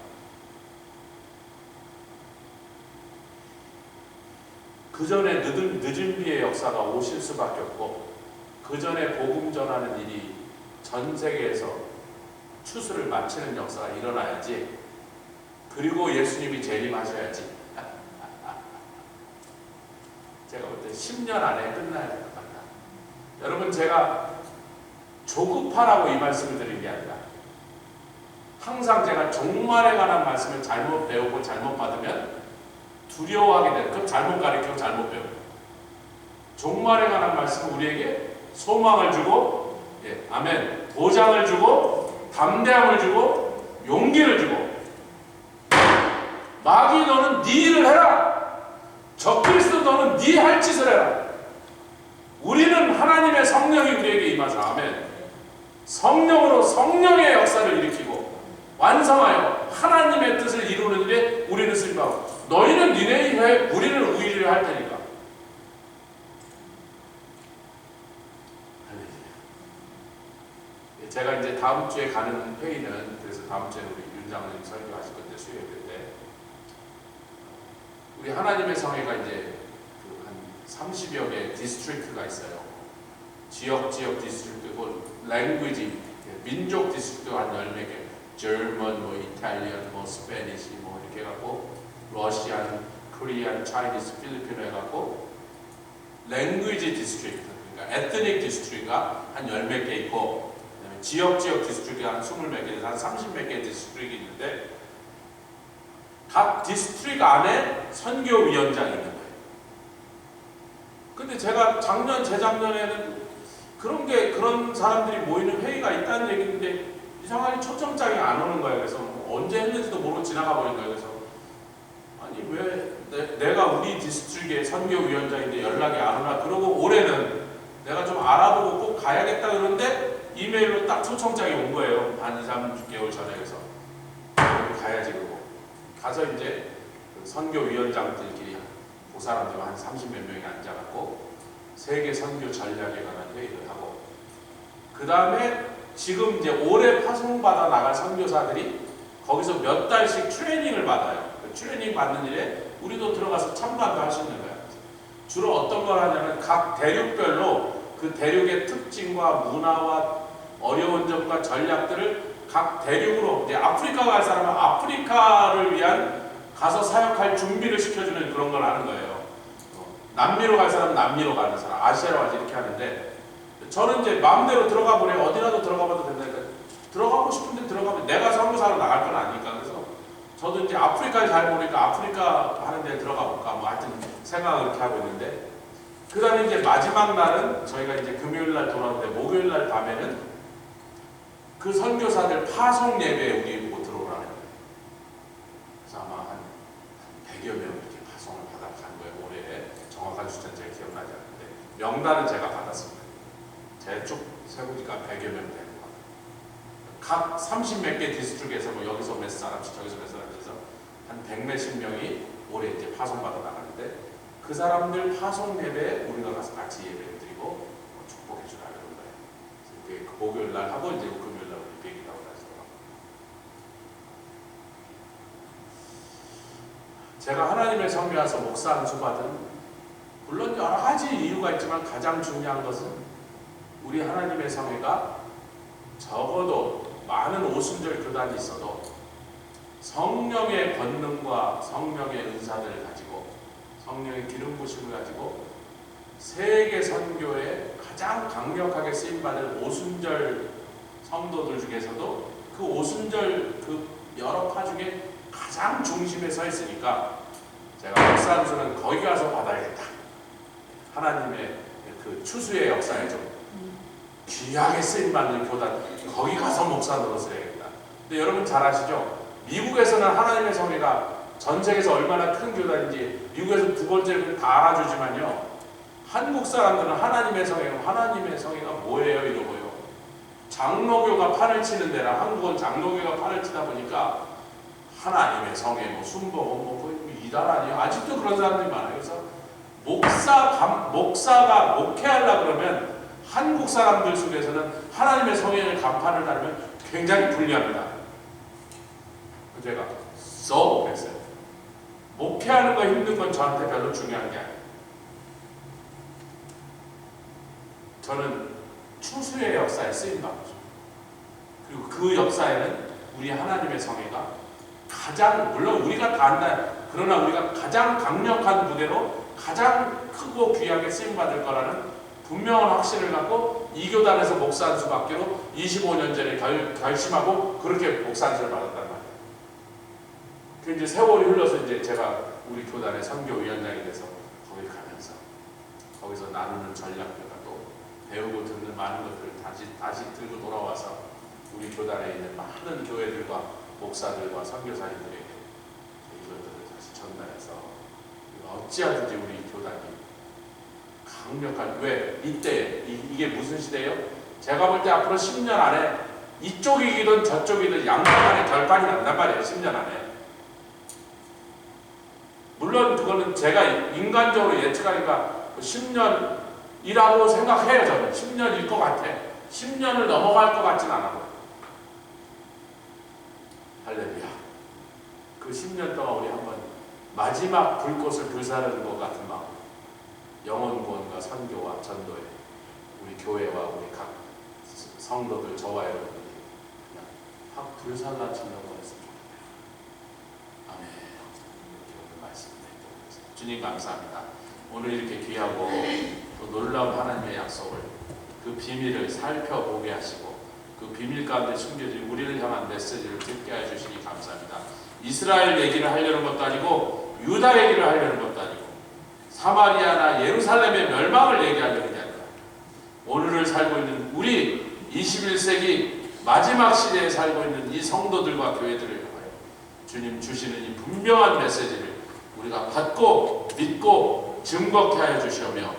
그 전에 늦은 비의 역사가 오실 수밖에 없고 그 전에 복음 전하는 일이 전 세계에서 추수를 마치는 역사가 일어나야지. 그리고 예수님이 재림하셔야지. 제가 볼 때 10년 안에 끝나야 될 것 같다. 여러분 제가 조급하라고 이 말씀을 드린 게 아니라 항상 제가 종말에 관한 말씀을 잘못 배우고 잘못 받으면 두려워하게 돼요. 그럼 잘못 가르치고 잘못 배우고. 종말에 관한 말씀은 우리에게 소망을 주고, 예, 아멘, 보장을 주고, 담대함을 주고, 용기를 주고. 마귀 너는 네 일을 해라. 적그리스도 너는 네 할 짓을 해라. 우리는 하나님의 성령이 우리에게 임하사, 아멘. 성령으로 성령의 역사를 일으키고 완성하여 하나님의 뜻을 이루는 일에 우리는 쓰임받고 너희는 니네 일 해, 우리는 우리 일을 할 테니까. 제가 이제 다음 주에 가는 회의는 그래서 다음 주에 우리 윤 장로님 설교하실 건데 수요일 때 우리 하나님의 성회가 이제 한 30여 개의 디스트릭트가 있어요. 지역 디스트릭트고 랭귀지 민족 디스트릭트가 한 10개. German, 뭐 이탈리안, 뭐 스페니시 뭐 이렇게 해갖고 러시안, 코리안, 차이니스, 필리핀어 해갖고 랭귀지 디스트릭트, 그러니까 에트닉 디스트릭트가 한 10몇 개 있고 그다음에 지역 디스트릭트가 한 20몇 개, 한 30몇 개 디스트릭트가 있는데 각 디스트릭트 안에 선교위원장이 있는 거예요. 근데 제가 재작년에는 그런 사람들이 모이는 회의가 있다는 얘기인데 이상하게 초청장이 안 오는 거예요. 그래서 언제 했는지도 모르고 지나가 버린 거예요. 그래서 아니 왜 내가 우리 디스트릭의 선교위원장인데 연락이 안 오나. 그러고 올해는 내가 좀 알아보고 꼭 가야겠다 그러는데 이메일로 딱 초청장이 온 거예요. 한 2, 3개월 전에. 그래서 가야지. 그러고 가서 이제 그 선교위원장들끼리 그 사람들 한 30몇 명이 앉아갖고 세계 선교 전략에 관한 회의를 하고 그 다음에 지금 이제 올해 파송받아 나갈 선교사들이 거기서 몇 달씩 트레이닝을 받아요. 그 트레이닝 받는 일에 우리도 들어가서 참관도 할 수 있는 거예요. 주로 어떤 걸 하냐면 각 대륙별로 그 대륙의 특징과 문화와 어려운 점과 전략들을 각 대륙으로 이제 아프리카 갈 사람은 아프리카를 위한 가서 사역할 준비를 시켜주는 그런 걸 하는 거예요. 남미로 갈 사람은 남미로 가는 사람, 아시아로 가지 이렇게 하는데 저는 이제 마음대로 들어가 보래. 어디라도 들어가 봐도 된다니까. 들어가고 싶은데 들어가면 내가 선교사로 나갈 건 아니니까. 그래서 저도 이제 아프리카에 잘 모르니까 아프리카 하는 데 들어가 볼까 뭐 하여튼 생각을 그렇게 하고 있는데 그 다음에 이제 마지막 날은 저희가 이제 금요일 날 돌아오는데 목요일 날 밤에는 그 선교사들 파송 예배에 우리 보고 들어오라는 거예요. 그래서 아마 한 100여 명 이렇게 파송을 받아간 거예요. 올해. 명단은 제가 받았습니다. 제 쭉 세보니까 100여 명 되는 것 같아요. 각 30몇 개 디스트릭에서 뭐 여기서 몇 사람씩 저기서 몇 사람씩 해서 한 100몇십 명이 올해 이제 파송받아 나가는데 그 사람들 파송 예배에 우리가 가서 같이 예배를 드리고 축복해 주라 그런 거예요. 그래서 그 목요일 날 하고 이제 금요일 날 우리 비행기라고 하시더라고요. 제가 하나님의 성에 와서 목사 안수 받은 물론 여러 가지 이유가 있지만 가장 중요한 것은 우리 하나님의 성회가 적어도 많은 오순절 교단이 있어도 성령의 권능과 성령의 은사들을 가지고 성령의 기름 부심을 가지고 세계 선교에 가장 강력하게 쓰임받을 오순절 성도들 중에서도 그 오순절 그 여러 파 중에 가장 중심에 서 있으니까 제가 목사 안수는 거기 가서 받아야겠다. 하나님의 그 추수의 역사에 좀 귀하게 쓰임받는 교단 거기 가서 목사 노릇을 해야겠다. 근데 여러분 잘 아시죠? 미국에서는 하나님의 성회가 전 세계에서 얼마나 큰 교단인지 미국에서 두 번째로 다 알아주지만요. 한국 사람들은 하나님의 성회가 뭐예요? 이러고요. 장로교가 판을 치는 데라 한국은 장로교가 판을 치다 보니까 하나님의 성회, 뭐 순복음, 뭐 거의 이단 아니에요. 아직도 그런 사람들이 많아요. 그래서 목사가 목회하려고 그러면 한국 사람들 속에서는 하나님의 성회를 간판을 달면 굉장히 불리합니다. 제가 그랬어요. 목회하는 거 힘든 건 저한테 별로 중요한 게 아니에요. 저는 추수의 역사에 쓰임받고 싶어요. 그리고 그 역사에는 우리 하나님의 성회가 가장, 물론 우리가 다 안다, 그러나 우리가 가장 강력한 무대로 가장 크고 귀하게 쓰임받을 거라는 분명한 확신을 갖고 이 교단에서 목사 안수 받기로 25년 전에 결심하고 그렇게 목사 안수를 받았단 말이에요. 그 이제 세월이 흘러서 이제 제가 우리 교단의 선교위원장이 돼서 거기 가면서 거기서 나누는 전략들과 또 배우고 듣는 많은 것들을 다시 들고 돌아와서 우리 교단에 있는 많은 교회들과 목사들과 선교사님들에게 이것들을 다시 전달해서 어찌하든지 우리 교단이 강력한, 왜 이때 이게 무슨 시대예요? 제가 볼 때 앞으로 10년 안에 이쪽이든 저쪽이든 양쪽 간에 결판이 난단 말이에요. 10년 안에. 물론 그거는 제가 인간적으로 예측하니까 10년이라고 생각해요. 저는 10년일 것 같아. 10년을 넘어갈 것 같진 않아요. 할렐루야. 그 10년 동안 우리 한번 마지막 불꽃을 불사르는 것 같은 마음, 영혼 구원과 선교와 전도에 우리 교회와 우리 각 성도들, 저와 여러분들이 그냥 확 불살라치는 거였으면 좋겠네요. 아멘. 이렇게 오늘 말씀드리도록 하겠습니다. 주님 감사합니다. 오늘 이렇게 귀하고 또 놀라운 하나님의 약속을, 그 비밀을 살펴보게 하시고 그 비밀 가운데 숨겨진 우리를 향한 메시지를 듣게 해주시니 감사합니다. 이스라엘 얘기를 하려는 것도 아니고 유다 얘기를 하려는 것도 아니고 사마리아나 예루살렘의 멸망을 얘기하려는 게 아니라 오늘을 살고 있는 우리 21세기 마지막 시대에 살고 있는 이 성도들과 교회들을 위하여 주님 주시는 이 분명한 메시지를 우리가 받고 믿고 증거케 하여 주시오며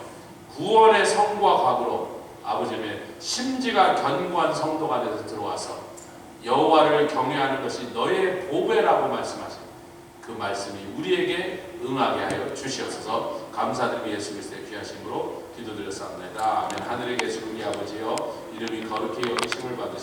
구원의 성과 각으로 아버지의 심지가 견고한 성도가 되어서 들어와서 여호와를 경외하는 것이 너의 보배라고 말씀하신 그 말씀이 우리에게 응하게 하여 주시옵소서. 감사드리며 예수 그리스도의 귀하심으로 기도드렸사옵나이다. 아멘. 하늘에 계신 우리 아버지여, 이름이 거룩히 여기심을 받으시옵소서.